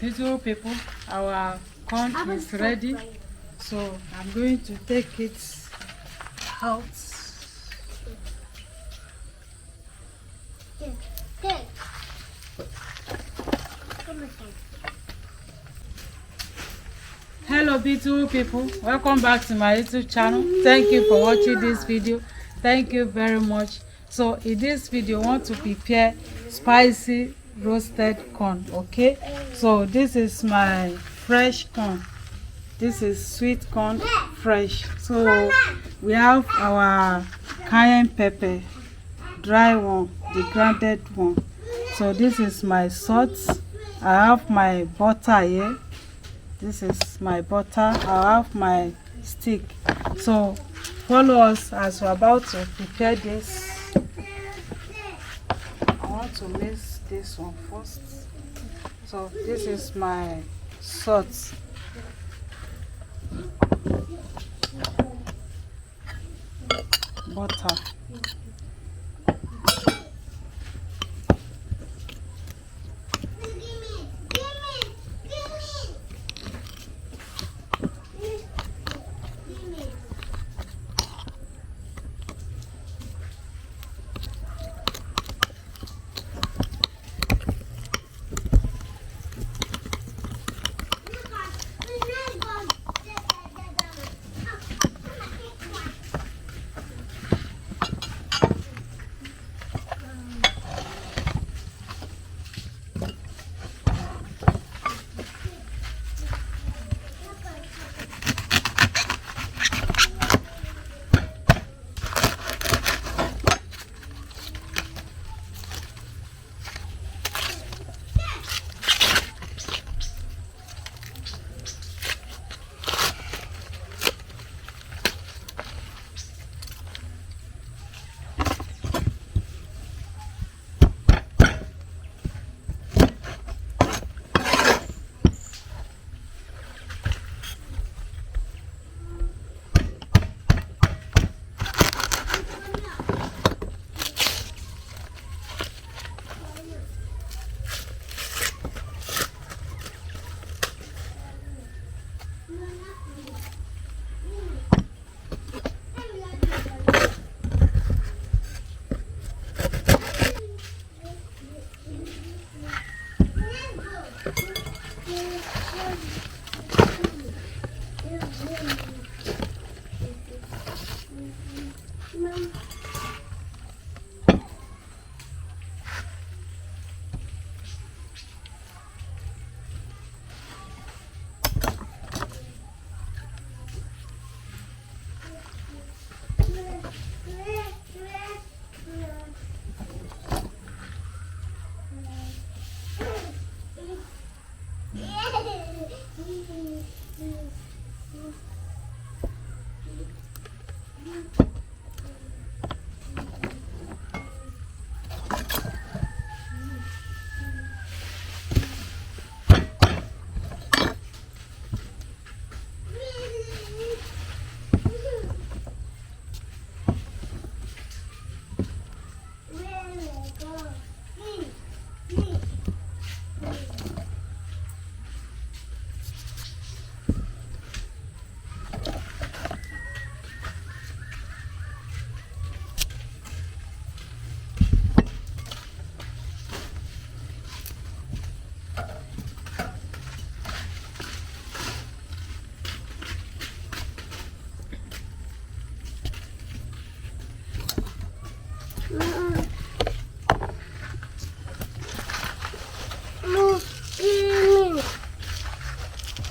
Beautiful people, our corn is ready, so I'm going to take it out. Hello beautiful people, welcome back to my YouTube channel. Thank you for watching this video. Thank you very much. So in this video I want to prepare spicy roasted corn. Okay, so this is my fresh corn. This is sweet corn, fresh. So we have our cayenne pepper, dry one, the grounded one. So this is my salt. I have my butter here. This is my butter. I have my stick. So follow us as we're about to prepare this. I want to mix this one first. So this is my salt. Butter.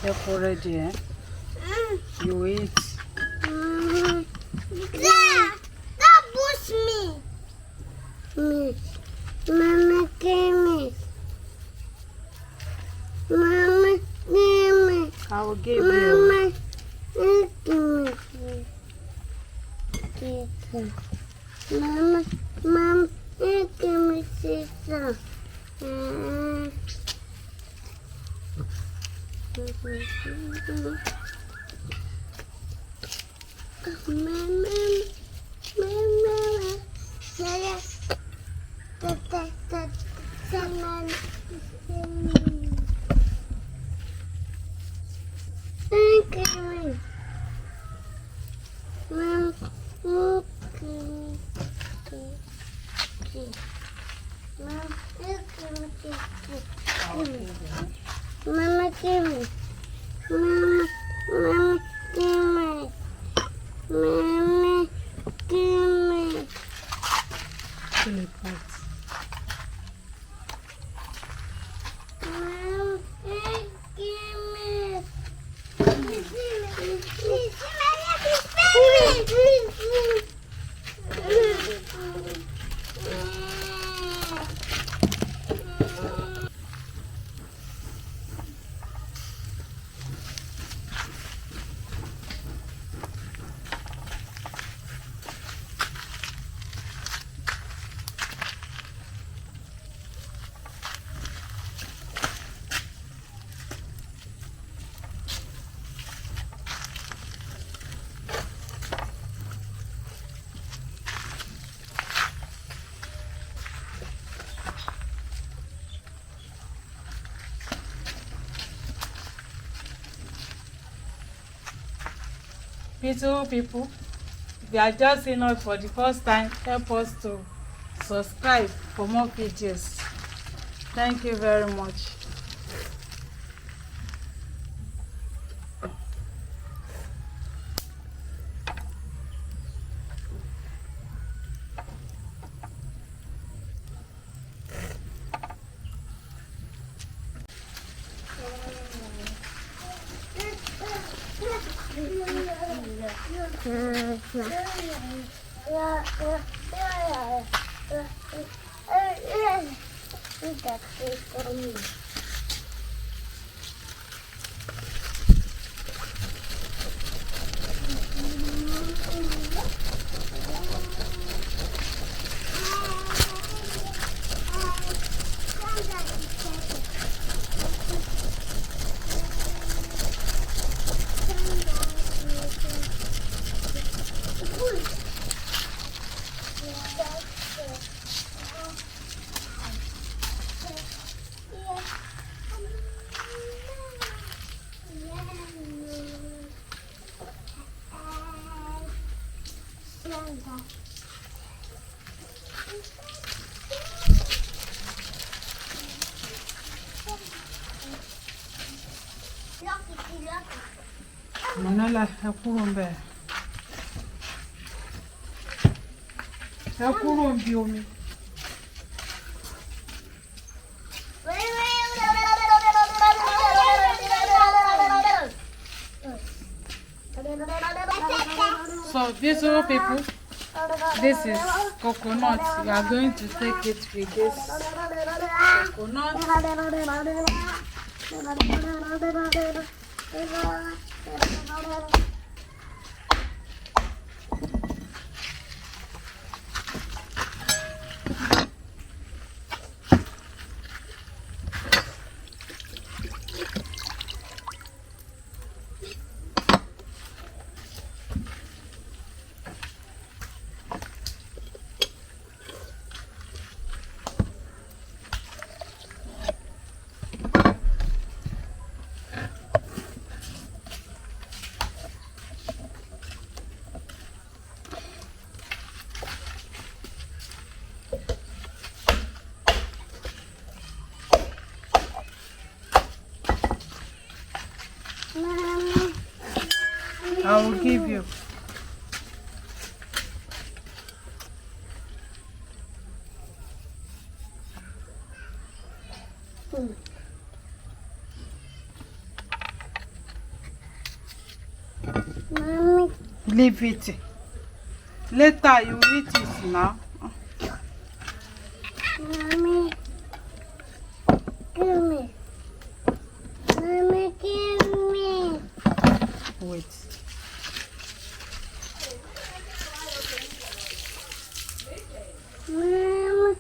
You're already, eh? You eat. That push me. Mama, give me. Mama, give me. I will give you. Mama, give me. Mama, Mama, give me sister. Mama, give me. Mama, Mama, give me. Mama, give me. Fill it out. Mama, give me. Beautiful people, if you are just seeing us for the first time, help us to subscribe for more videos. Thank you very much. Manala, ẹ kúrò ńbẹ̀. Ẹ kúrò ńbi omi. So, beautiful people, this is coconut. We are going to take it with this coconut. I will give you. Mommy, Leave it. Later you eat it now. Mommy, give me. Mommy, give me. Wait. Mama,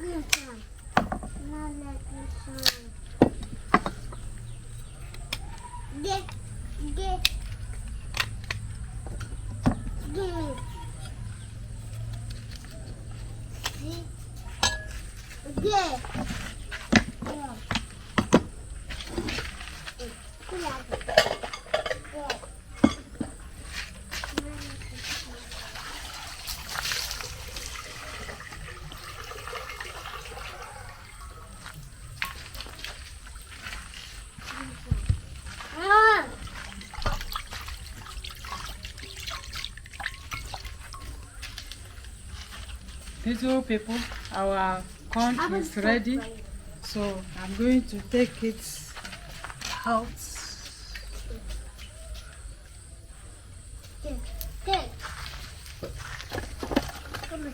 This one. Not like this one. Get. Give me. See? Get. Yeah. Little people, our corn is ready, so I'm going to take it out. Take. Come on.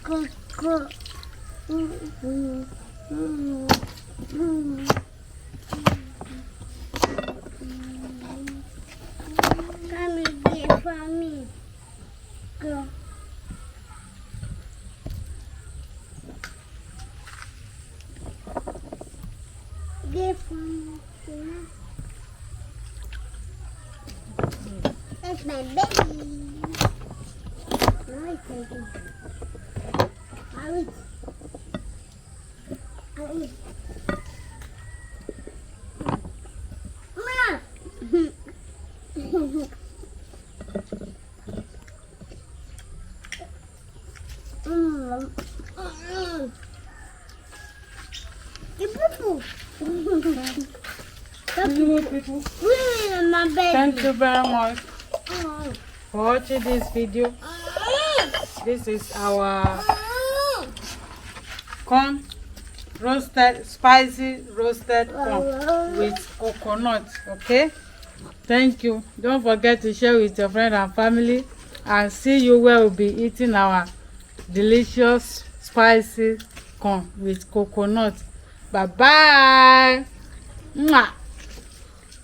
Good food. Go. Come and get from me. Go. Get from me. That's my baby. Now I take it. I Thank you very much for watching this video. This is our corn roasted, spicy roasted corn with coconut. Okay, thank you. Don't forget to share with your friend and family, and see you where we'll be eating our delicious spicy corn with coconut. Bye bye. Mwah.